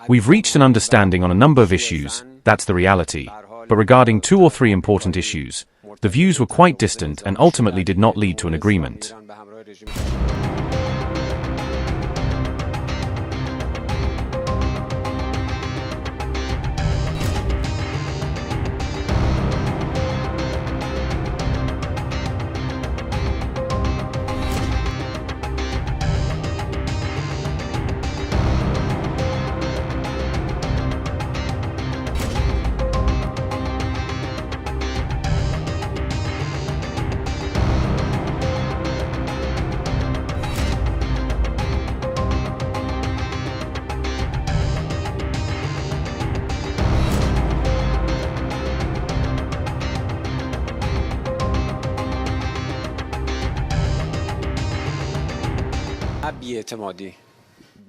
We've reached an understanding on a number of issues, that's the reality. But regarding 2 or 3 important issues, the views were quite distant and ultimately did not lead to an agreement.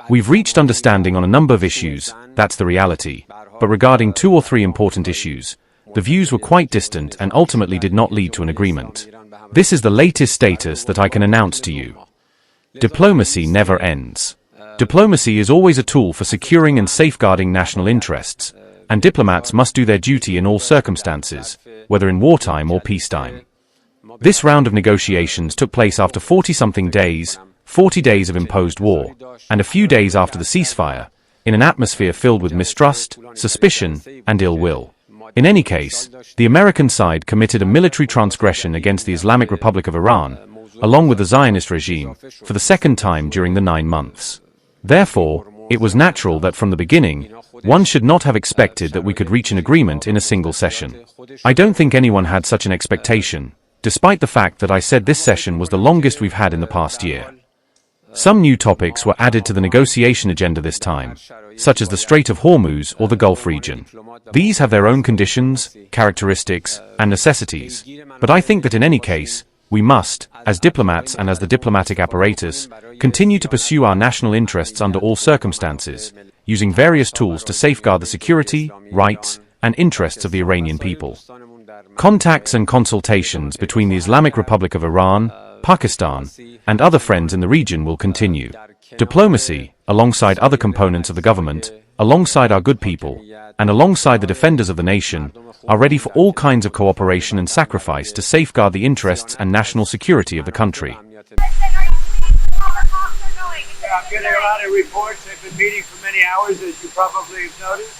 We've reached understanding on a number of issues, that's the reality. But regarding 2 or 3 important issues, the views were quite distant and ultimately did not lead to an agreement. This is the latest status that I can announce to you. Diplomacy never ends. Diplomacy is always a tool for securing and safeguarding national interests, and diplomats must do their duty in all circumstances, whether in wartime or peacetime. This round of negotiations took place after 40-something days, 40 days of imposed war, and a few days after the ceasefire, in an atmosphere filled with mistrust, suspicion, and ill will. In any case, the American side committed a military transgression against the Islamic Republic of Iran, along with the Zionist regime, for the second time during the 9 months. Therefore, it was natural that from the beginning, one should not have expected that we could reach an agreement in a single session. I don't think anyone had such an expectation, despite the fact that I said this session was the longest we've had in the past year. Some new topics were added to the negotiation agenda this time, such as the Strait of Hormuz or the Gulf region. These have their own conditions, characteristics, and necessities. But I think that in any case, we must, as diplomats and as the diplomatic apparatus, continue to pursue our national interests under all circumstances, using various tools to safeguard the security, rights, and interests of the Iranian people. Contacts and consultations between the Islamic Republic of Iran, Pakistan, and other friends in the region will continue. Diplomacy, alongside other components of the government, alongside our good people, and alongside the defenders of the nation, are ready for all kinds of cooperation and sacrifice to safeguard the interests and national security of the country. I'm getting a lot of reports. I've been meeting for many hours, as you probably have noticed.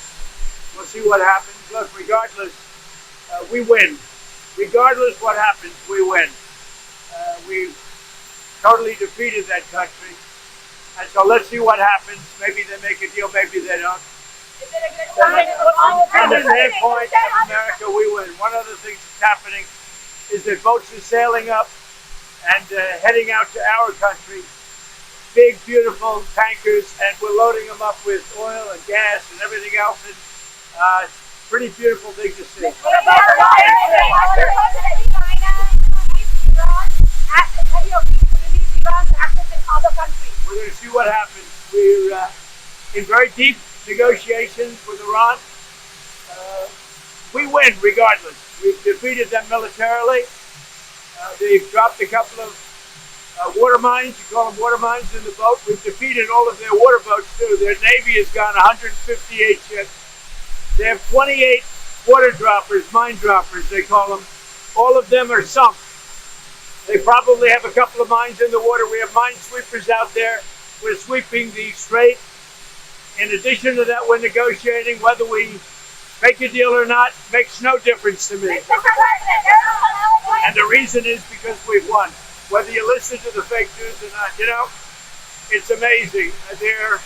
We'll see what happens. Look, regardless, we win. Regardless what happens, we win. We've totally defeated that country. And so let's see what happens. Maybe they make a deal, maybe they don't. From the standpoint of America, we win. One of the things that's happening is that boats are sailing up and heading out to our country. Big, beautiful tankers, and we're loading them up with oil and gas and everything else. And pretty beautiful thing to see. We're going to see what happens. We're in very deep negotiations with Iran. We win regardless. We've defeated them militarily. They've dropped a couple of water mines, you call them water mines, in the boat. We've defeated all of their water boats too. Their Navy has gone 158 ships. They have 28 water droppers, mine droppers they call them. All of them are sunk. They probably have a couple of mines in the water. We have mine sweepers out there. We're sweeping the strait. In addition to that, we're negotiating. Whether we make a deal or not makes no difference to me. And the reason is because we've won. Whether you listen to the fake news or not, you know, it's amazing. Their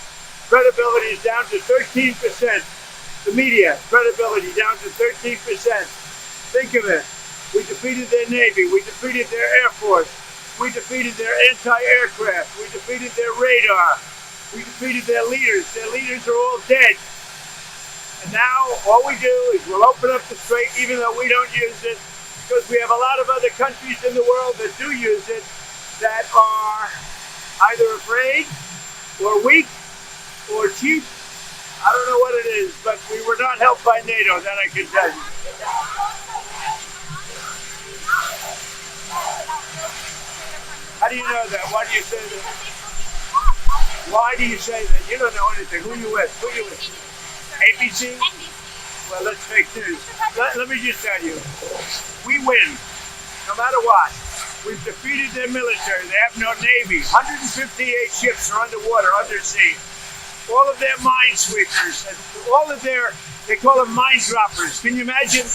credibility is down to 13%. The media credibility down to 13%. Think of it. We defeated their Navy. We defeated their Air Force. We defeated their anti-aircraft. We defeated their radar. We defeated their leaders. Their leaders are all dead. And now all we do is we'll open up the strait, even though we don't use it, because we have a lot of other countries in the world that do use it that are either afraid or weak or cheap. I don't know what it is, but we were not helped by NATO, that I can tell you. How do you know that? Why do you say that? Why do you say that? You don't know anything. Who you with? Who you with? ABC? Well, that's fake news. Let me just tell you, we win, no matter what. We've defeated their military. They have no navy. 158 ships are underwater, undersea. All of their minesweepers, and all of their, they call them mine droppers. Can you imagine?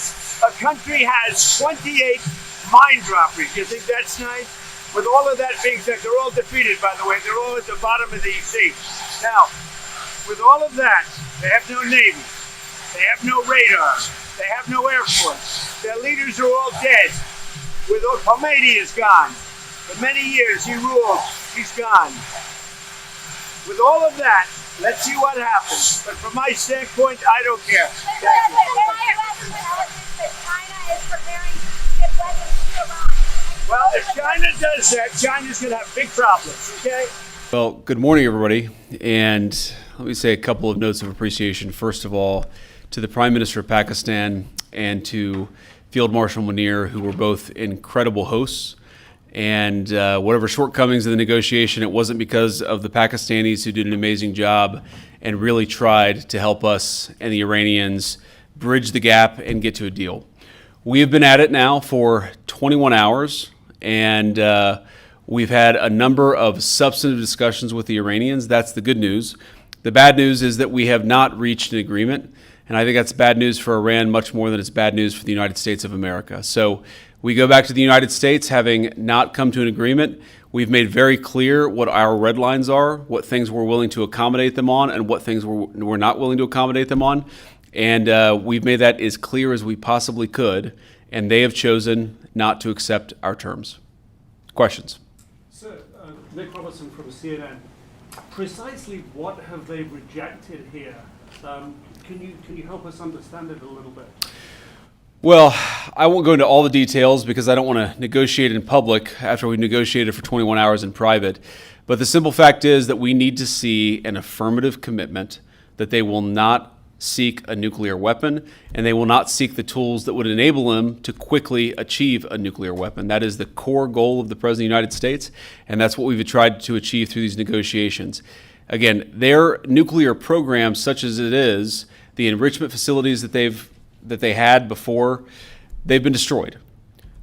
A country has 28 mine droppers. You think that's nice? With all of that being said, they're all defeated, by the way. They're all at the bottom of the sea. Now, with all of that, they have no navy. They have no radar. They have no air force. Their leaders are all dead. With Khomeini is gone. For many years he ruled. He's gone. With all of that, let's see what happens. But from my standpoint, I don't care. China is preparing to ship weapons to Iran. Well, if China does that, China's going to have big problems, okay? Well, good morning, everybody. And let me say a couple of notes of appreciation. First of all, to the Prime Minister of Pakistan and to Field Marshal Munir, who were both incredible hosts. And whatever shortcomings in the negotiation, it wasn't because of the Pakistanis, who did an amazing job and really tried to help us and the Iranians bridge the gap and get to a deal. We have been at it now for 21 hours, and we've had a number of substantive discussions with the Iranians. That's the good news. The bad news is that we have not reached an agreement. And I think that's bad news for Iran much more than it's bad news for the United States of America. So we go back to the United States having not come to an agreement. We've made very clear what our red lines are, what things we're willing to accommodate them on, and what things we're not willing to accommodate them on. And we've made that as clear as we possibly could. And they have chosen not to accept our terms. Questions? Sir, Nick Robertson from CNN. Precisely what have they rejected here? Can you help us understand it a little bit? Well, I won't go into all the details because I don't want to negotiate in public after we've negotiated for 21 hours in private. But the simple fact is that we need to see an affirmative commitment that they will not seek a nuclear weapon and they will not seek the tools that would enable them to quickly achieve a nuclear weapon. That is the core goal of the President of the United States, and that's what we've tried to achieve through these negotiations. Again, their nuclear program, such as it is, the enrichment facilities that they had before, they've been destroyed.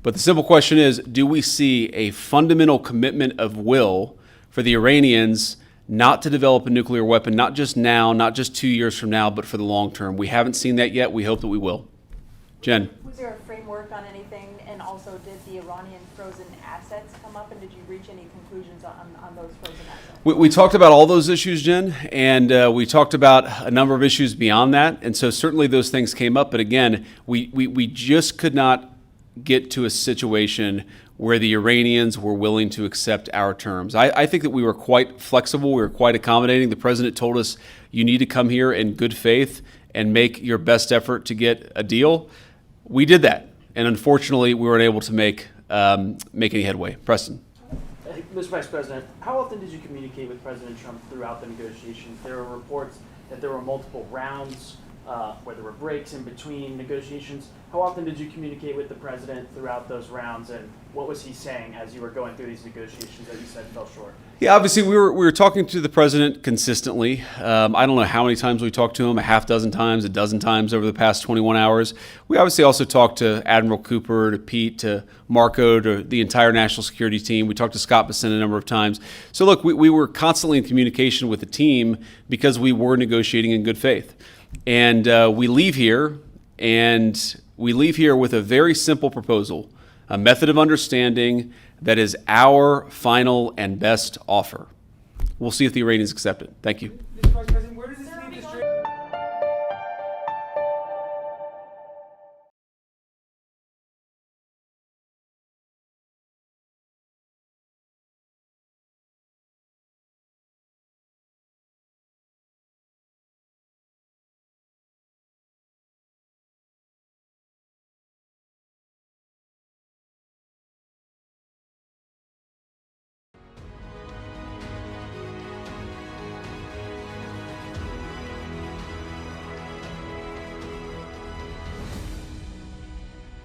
But the simple question is, do we see a fundamental commitment of will for the Iranians not to develop a nuclear weapon, not just now, not just 2 years from now, but for the long term? We haven't seen that yet. We hope that we will. Jen. Was there a framework on anything? And also, did the Iranian frozen assets come up? And did you reach any conclusions on those frozen assets? We talked about all those issues, Jen, and we talked about a number of issues beyond that. And so certainly those things came up. But again, we just could not get to a situation where the Iranians were willing to accept our terms. I think that we were quite flexible. We were quite accommodating. The president told us, you need to come here in good faith and make your best effort to get a deal. We did that. And unfortunately, we weren't able to make any headway. Preston. Mr. Vice President, how often did you communicate with President Trump throughout the negotiations? There were reports that there were multiple rounds where there were breaks in between negotiations. How often did you communicate with the president throughout those rounds, and what was he saying as you were going through these negotiations that you said fell short? Yeah, obviously we were talking to the president consistently. I don't know how many times we talked to him, a half dozen times, a dozen times over the past 21 hours. We obviously also talked to Admiral Cooper, to Pete, to Marco, to the entire national security team. We talked to Scott Bessent a number of times. So look, we were constantly in communication with the team because we were negotiating in good faith. And we leave here with a very simple proposal, a method of understanding that is our final and best offer. We'll see if the Iranians accept it. Thank you. Mr. Vice President,